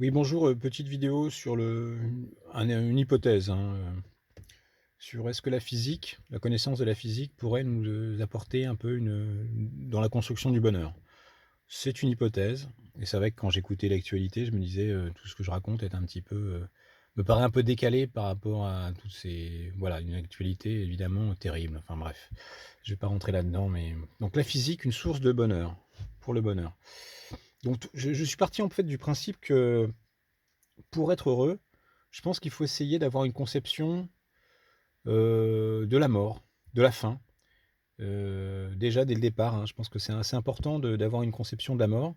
Oui, bonjour, petite vidéo sur une hypothèse, hein, sur est-ce que la connaissance de la physique pourrait nous, apporter un peu dans la construction du bonheur? C'est une hypothèse et c'est vrai que quand j'écoutais l'actualité, je me disais, tout ce que je raconte est un petit peu, me paraît un peu décalé par rapport à toutes ces voilà, une actualité évidemment terrible. Enfin bref, je vais pas rentrer là-dedans, mais donc la physique, une source de bonheur, pour le bonheur. Donc je suis parti en fait du principe que pour être heureux, je pense qu'il faut essayer d'avoir une conception, de la mort, de la fin. Déjà dès le départ, hein, je pense que c'est assez important d'avoir une conception de la mort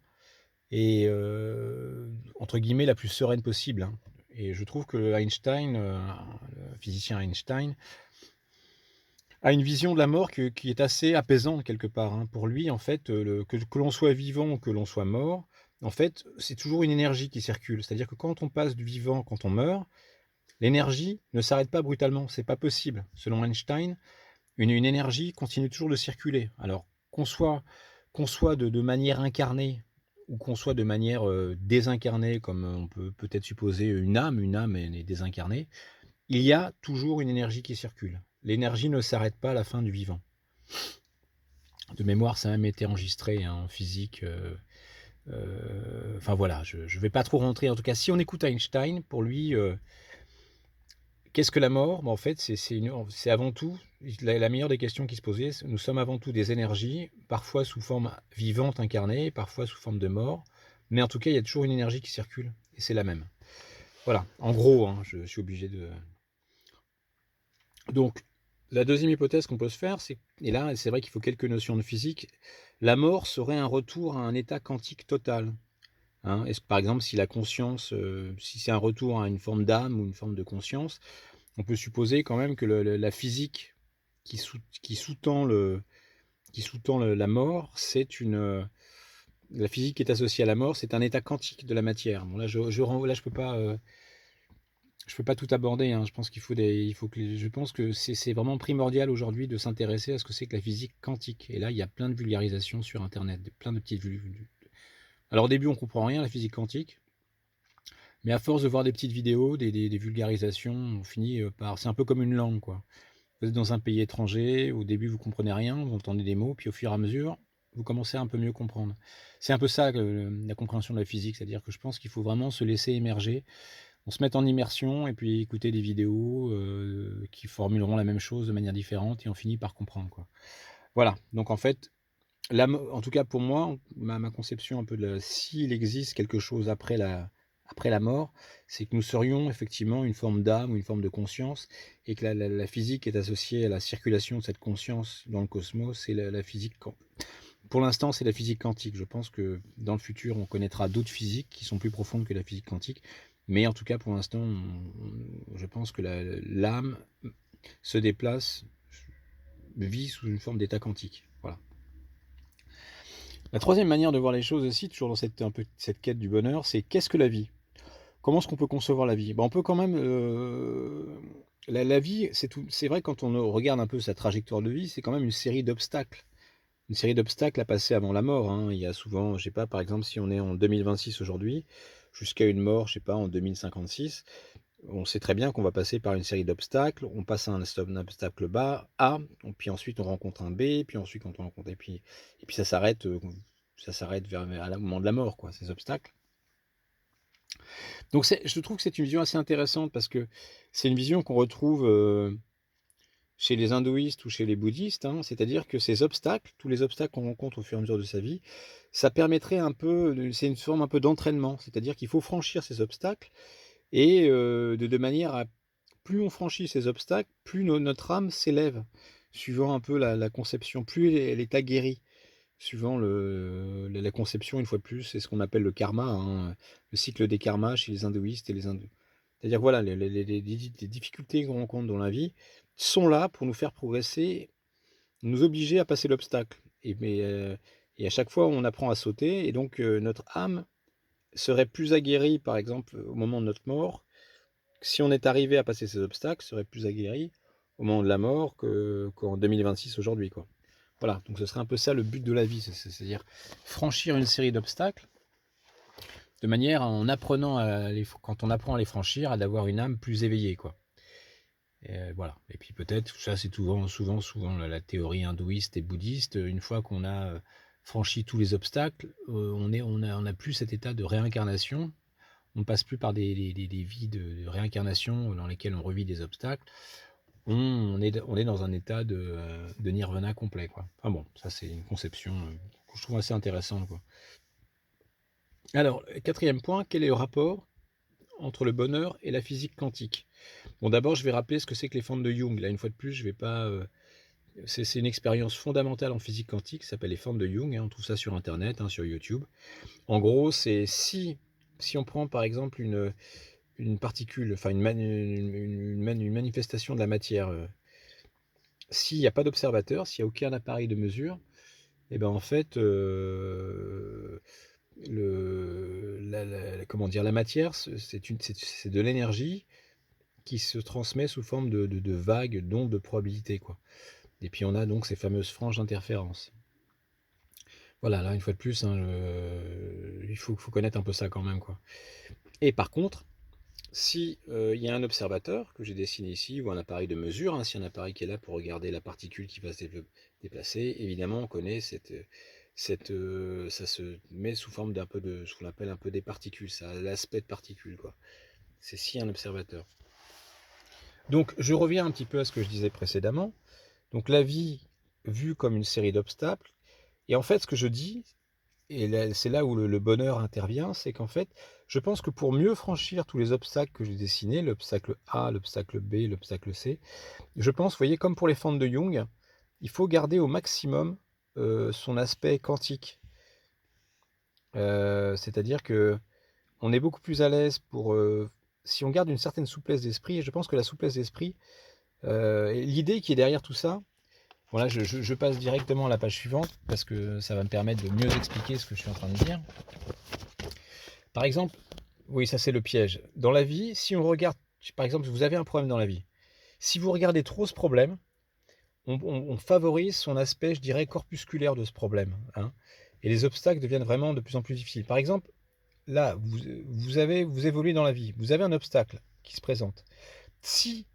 et entre guillemets «la plus sereine possible», hein. Et je trouve que Einstein, le physicien Einstein, a une vision de la mort qui est assez apaisante quelque part, hein. Pour lui, en fait, que l'on soit vivant ou que l'on soit mort, en fait, c'est toujours une énergie qui circule. C'est-à-dire que quand on passe du vivant, quand on meurt, l'énergie ne s'arrête pas brutalement, c'est pas possible. Selon Einstein, une énergie continue toujours de circuler. Alors qu'on soit de manière incarnée ou qu'on soit de manière, désincarnée comme, on peut peut-être supposer une âme elle est désincarnée, il y a toujours une énergie qui circule. L'énergie ne s'arrête pas à la fin du vivant. De mémoire, ça a même été enregistré, hein, en physique, enfin voilà, je vais pas trop rentrer en tout cas si on écoute Einstein, pour lui, qu'est-ce que la mort? Bah, en fait, c'est avant tout la meilleure des questions qui se posait. Nous sommes avant tout des énergies, parfois sous forme vivante incarnée, parfois sous forme de mort, mais en tout cas, il y a toujours une énergie qui circule et c'est la même. Voilà, en gros, hein, je suis obligé de donc la deuxième hypothèse qu'on peut se faire, c'est et là, c'est vrai qu'il faut quelques notions de physique, la mort serait un retour à un état quantique total, hein. Est-ce que, par exemple, si la conscience, si c'est un retour à une forme d'âme ou une forme de conscience, on peut supposer quand même que la physique qui sous-tend la mort, c'est la physique qui est associée à la mort, c'est un état quantique de la matière. Bon là je peux pas tout aborder, hein. Je pense il faut que je pense que c'est vraiment primordial aujourd'hui de s'intéresser à ce que c'est que la physique quantique et là, il y a plein de vulgarisations sur internet, plein de petites vul alors au début, on comprend rien à la physique quantique, mais à force de voir des petites vidéos, des vulgarisations, on finit, par c'est un peu comme une langue, quoi. Vous êtes dans un pays étranger, au début vous comprenez rien, vous entendez des mots, puis au fur et à mesure, vous commencez à un peu mieux comprendre. C'est un peu ça la compréhension de la physique, c'est-à-dire que je pense qu'il faut vraiment se laisser émerger, on se met en immersion et puis écouter des vidéos qui formuleront la même chose de manière différente et on finit par comprendre, quoi. Voilà, donc en fait, en tout cas pour moi, ma conception un peu s'il existe quelque chose après la mort, c'est que nous serions effectivement une forme d'âme ou une forme de conscience et que la physique est associée à la circulation de cette conscience dans le cosmos et la physique pour l'instant, c'est la physique quantique. Je pense que dans le futur, on connaîtra d'autres physiques qui sont plus profondes que la physique quantique. Mais en tout cas, pour l'instant, je pense que l'âme se déplace, vit sous une forme d'état quantique. Voilà. La troisième manière de voir les choses aussi, toujours dans un peu cette quête du bonheur, c'est qu'est-ce que la vie? Comment est-ce qu'on peut concevoir la vie? Ben, on peut quand même, la vie, c'est vrai quand on regarde un peu sa trajectoire de vie, c'est quand même une série d'obstacles. Une série d'obstacles à passer avant la mort, hein. Il y a souvent, je sais pas, par exemple, si on est en 2026 aujourd'hui, jusqu'à une mort, je sais pas, en 2056, on sait très bien qu'on va passer par une série d'obstacles. On passe à un obstacle bas, A, puis ensuite on rencontre un B, puis ensuite quand on rencontre et puis ça s'arrête à la moment de la mort, quoi, ces obstacles. Donc je trouve que c'est une vision assez intéressante parce que c'est une vision qu'on retrouve, chez les hindouistes ou chez les bouddhistes, hein. C'est-à-dire que ces obstacles, tous les obstacles qu'on rencontre au fur et à mesure de sa vie, ça permettrait un peu c'est une forme un peu d'entraînement. C'est-à-dire qu'il faut franchir ces obstacles et de manière à plus on franchit ces obstacles, plus notre âme s'élève, suivant un peu la conception. Plus elle est aguerrie, suivant la conception, une fois de plus, c'est ce qu'on appelle le karma, hein, le cycle des karmas chez les hindouistes et les hindous. C'est-à-dire, voilà, les difficultés qu'on rencontre dans la vie sont là pour nous faire progresser, nous obliger à passer l'obstacle. Et à chaque fois, on apprend à sauter et donc notre âme serait plus aguerrie, par exemple, au moment de notre mort. Si on est arrivé à passer ces obstacles, serait plus aguerri au moment de la mort qu'en 2026 aujourd'hui, quoi. Voilà, donc ce serait un peu ça le but de la vie, c'est-à-dire franchir une série d'obstacles de manière en apprenant à les quand on apprend à les franchir, à d'avoir une âme plus éveillée, quoi. Et voilà. Et puis peut-être, ça c'est souvent la théorie hindouiste et bouddhiste, une fois qu'on a, franchi tous les obstacles, on a plus cet état de réincarnation. On ne passe plus par des vies de réincarnation dans lesquelles on revit des obstacles. On est dans un état de nirvana complet, quoi. Enfin bon, ça c'est une conception, que je trouve assez intéressante, quoi. Alors, 4e point, quel est le rapport entre le bonheur et la physique quantique? Bon, d'abord, je vais rappeler ce que c'est que les fentes de Jung. Là, une fois de plus, je vais pas, c'est une expérience fondamentale en physique quantique, ça s'appelle les fentes de Jung, hein, on trouve ça sur internet, hein, sur YouTube. En gros, c'est si on prend par exemple une particule, enfin une manifestation de la matière, s'il n'y a pas d'observateur, s'il n'y a aucun appareil de mesure, et ben en fait, comment dire, la matière, c'est de l'énergie qui se transmet sous forme de vagues, d'ondes de probabilité, quoi. Et puis on a donc ces fameuses franges d'interférence. Voilà, là une fois de plus, hein, il faut connaître un peu ça quand même, quoi. Et par contre, si il y a un observateur que j'ai dessiné ici, ou un appareil de mesure, hein, si un appareil qui est là pour regarder la particule qui va se déplacer, évidemment on connaît ça se met sous forme d'un peu de ce qu'on appelle un peu des particules, ça a l'aspect de particules, quoi. C'est si un observateur. Donc je reviens un petit peu à ce que je disais précédemment. Donc la vie vue comme une série d'obstacles, et en fait ce que je dis, et c'est là où le bonheur intervient, c'est qu'en fait, je pense que pour mieux franchir tous les obstacles que j'ai dessinés, l'obstacle A, l'obstacle B, l'obstacle C, je pense, vous voyez, comme pour les fentes de Jung, il faut garder au maximum son aspect quantique. C'est-à-dire que on est beaucoup plus à l'aise si on garde une certaine souplesse d'esprit, et je pense que la souplesse d'esprit, et l'idée qui est derrière tout ça, voilà, je passe directement à la page suivante, parce que ça va me permettre de mieux expliquer ce que je suis en train de dire. Par exemple, oui, ça c'est le piège. Dans la vie, si on regarde, par exemple, vous avez un problème dans la vie. Si vous regardez trop ce problème, on favorise son aspect, je dirais, corpusculaire de ce problème, hein, et les obstacles deviennent vraiment de plus en plus difficiles. Par exemple, là, vous évoluez dans la vie, vous avez un obstacle qui se présente. Si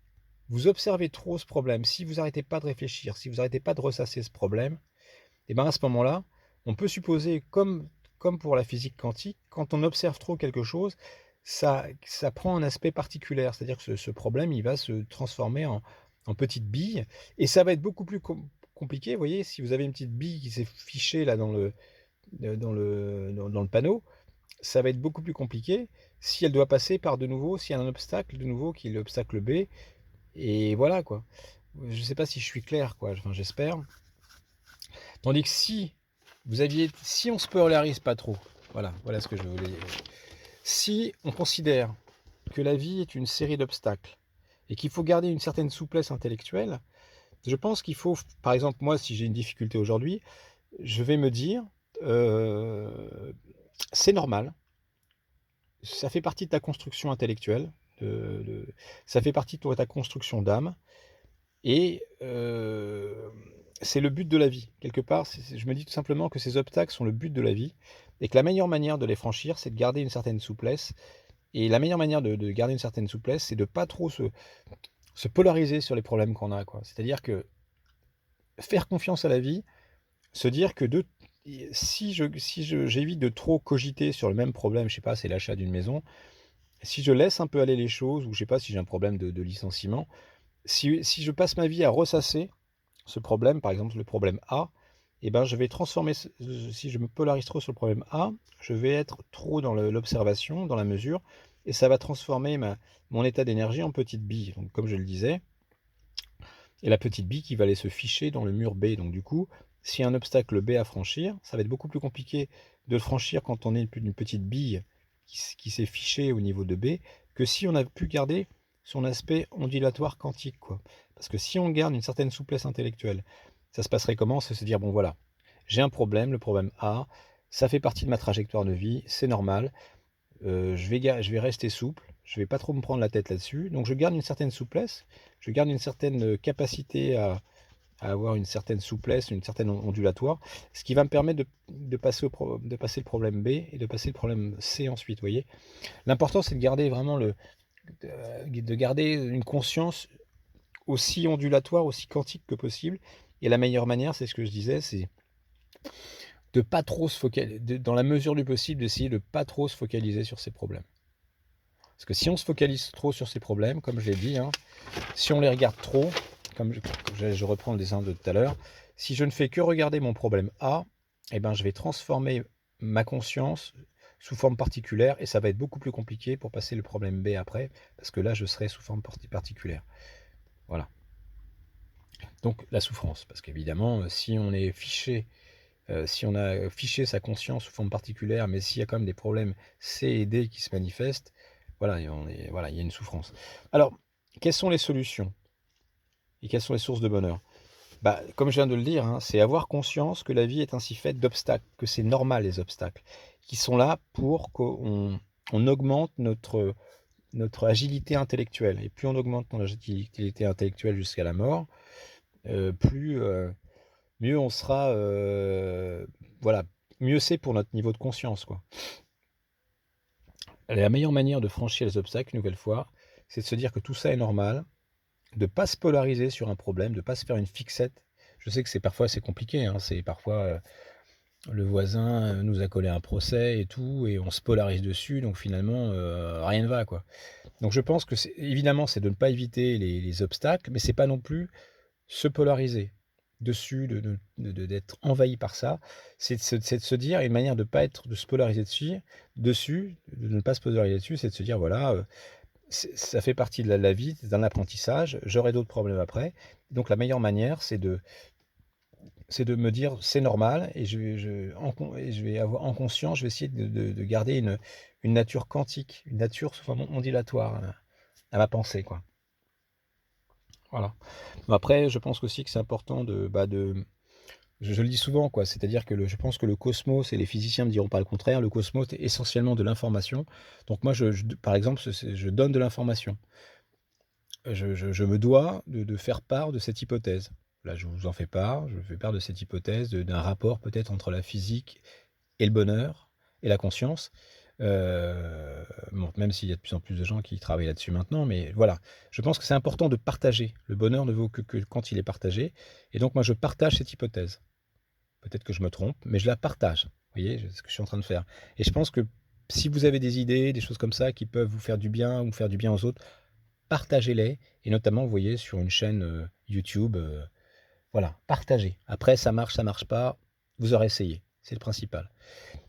vous observez trop ce problème, si vous n'arrêtez pas de réfléchir, si vous n'arrêtez pas de ressasser ce problème, et bien à ce moment-là, on peut supposer, comme pour la physique quantique, quand on observe trop quelque chose, ça prend un aspect particulier. C'est-à-dire que ce problème, il va se transformer en petites billes, et ça va être beaucoup plus compliqué. Vous voyez, si vous avez une petite bille qui s'est fichée là dans le panneau, ça va être beaucoup plus compliqué si elle doit passer par de nouveau, s'il y a un obstacle de nouveau qui est l'obstacle B, et voilà quoi. Je ne sais pas si je suis clair, quoi, enfin j'espère. Tandis que si on se polarise pas trop, voilà ce que je voulais dire. Si on considère que la vie est une série d'obstacles et qu'il faut garder une certaine souplesse intellectuelle, je pense qu'il faut, par exemple, moi, si j'ai une difficulté aujourd'hui, je vais me dire, c'est normal, ça fait partie de ta construction intellectuelle, ça fait partie de ta construction d'âme, et c'est le but de la vie. Quelque part, je me dis tout simplement que ces obstacles sont le but de la vie, et que la meilleure manière de les franchir, c'est de garder une certaine souplesse. Et la meilleure manière de garder une certaine souplesse, c'est de pas trop se polariser sur les problèmes qu'on a, quoi. C'est-à-dire que faire confiance à la vie, se dire que j'évite de trop cogiter sur le même problème, je sais pas, c'est l'achat d'une maison, si je laisse un peu aller les choses, ou je sais pas, si j'ai un problème de licenciement, si je passe ma vie à ressasser ce problème, par exemple le problème A, et ben je vais transformer, si je me polarise trop sur le problème A, je vais être trop dans l'observation, dans la mesure, et ça va transformer mon état d'énergie en petite bille, donc comme je le disais, et la petite bille qui va aller se ficher dans le mur B. Donc du coup, s'il y a un obstacle B à franchir, ça va être beaucoup plus compliqué de le franchir quand on est une petite bille qui s'est fichée au niveau de B, que si on a pu garder son aspect ondulatoire quantique, quoi. Parce que si on garde une certaine souplesse intellectuelle, ça se passerait comment? C'est se dire, bon voilà, j'ai un problème, le problème A, ça fait partie de ma trajectoire de vie, c'est normal, je vais rester souple, je vais pas trop me prendre la tête là-dessus, donc je garde une certaine souplesse, je garde une certaine capacité à avoir une certaine souplesse, une certaine ondulatoire, ce qui va me permettre de passer le problème B et de passer le problème C ensuite, vous voyez? L'important, c'est de garder vraiment de garder une conscience aussi ondulatoire, aussi quantique que possible, et la meilleure manière, c'est ce que je disais, c'est de pas trop se focaliser, dans la mesure du possible, d'essayer de pas trop se focaliser sur ces problèmes. Parce que si on se focalise trop sur ces problèmes, comme je l'ai dit, hein, si on les regarde trop, comme je reprends le dessin de tout à l'heure, si je ne fais que regarder mon problème A, eh ben, je vais transformer ma conscience sous forme particulière et ça va être beaucoup plus compliqué pour passer le problème B après, parce que là, je serai sous forme particulière. Voilà. Donc, la souffrance, parce qu'évidemment, si on est fiché, si on a fiché sa conscience sous forme particulière, mais s'il y a quand même des problèmes C et D qui se manifestent, voilà, voilà, il y a une souffrance. Alors, quelles sont les solutions et quelles sont les sources de bonheur? Bah, comme je viens de le dire, hein, c'est avoir conscience que la vie est ainsi faite d'obstacles, que c'est normal les obstacles, qui sont là pour qu'on augmente notre agilité intellectuelle. Et plus on augmente notre agilité intellectuelle jusqu'à la mort, mieux on sera, voilà, mieux c'est pour notre niveau de conscience, quoi. La meilleure manière de franchir les obstacles, une nouvelle fois, c'est de se dire que tout ça est normal, de pas se polariser sur un problème, de pas se faire une fixette. Je sais que c'est compliqué, hein, c'est parfois, le voisin, nous a collé un procès et tout et on se polarise dessus donc finalement, rien ne va, quoi. Donc je pense que c'est évidemment, c'est de ne pas éviter les obstacles, mais c'est pas non plus se polariser dessus, d'être envahi par ça. C'est de se dire une manière de se polariser dessus, de ne pas se polariser dessus, c'est de se dire: «Voilà, ça fait partie de la vie, c'est un apprentissage, j'aurai d'autres problèmes après». Donc la meilleure manière, c'est de me dire: «C'est normal» et je vais avoir en conscience, je vais essayer de garder une nature quantique, une nature sous forme ondulatoire à ma pensée, quoi. Voilà. Après, je pense aussi que c'est important je le dis souvent, quoi, c'est-à-dire que je pense que le cosmos, et les physiciens me diront pas le contraire, le cosmos est essentiellement de l'information. Donc moi, par exemple, je donne de l'information. Je me dois de faire part de cette hypothèse. Là, je vous en fais part, je fais part de cette hypothèse, d'un rapport peut-être entre la physique et le bonheur et la conscience. Bon, même s'il y a de plus en plus de gens qui travaillent là-dessus maintenant, mais voilà. Je pense que c'est important de partager. Le bonheur ne vaut que quand il est partagé. Et donc moi, je partage cette hypothèse. Peut-être que je me trompe, mais je la partage. Vous voyez, ce que je suis en train de faire. Et je pense que si vous avez des idées, des choses comme ça qui peuvent vous faire du bien ou faire du bien aux autres, partagez-les. Et notamment, vous voyez, sur une chaîne YouTube, voilà, partagez. Après, ça marche pas, vous aurez essayé. C'est le principal.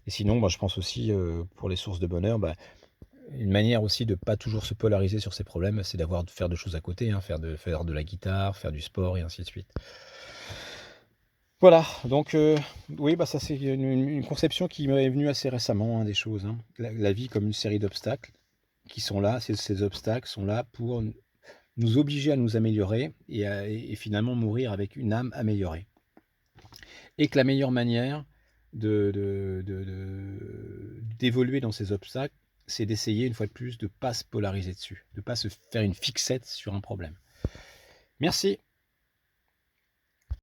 Et sinon, je pense aussi, pour les sources de bonheur, une manière aussi de pas toujours se polariser sur ces problèmes, c'est de faire de choses à côté, hein, faire de la guitare, faire du sport et ainsi de suite. Voilà, donc oui, ça c'est une conception qui m'est venue assez récemment, hein, des choses, hein. La vie comme une série d'obstacles qui sont là, ces obstacles sont là pour nous obliger à nous améliorer et finalement mourir avec une âme améliorée. Et que la meilleure manière d'évoluer dans ces obstacles, c'est d'essayer une fois de plus de ne pas se polariser dessus, de ne pas se faire une fixette sur un problème. Merci.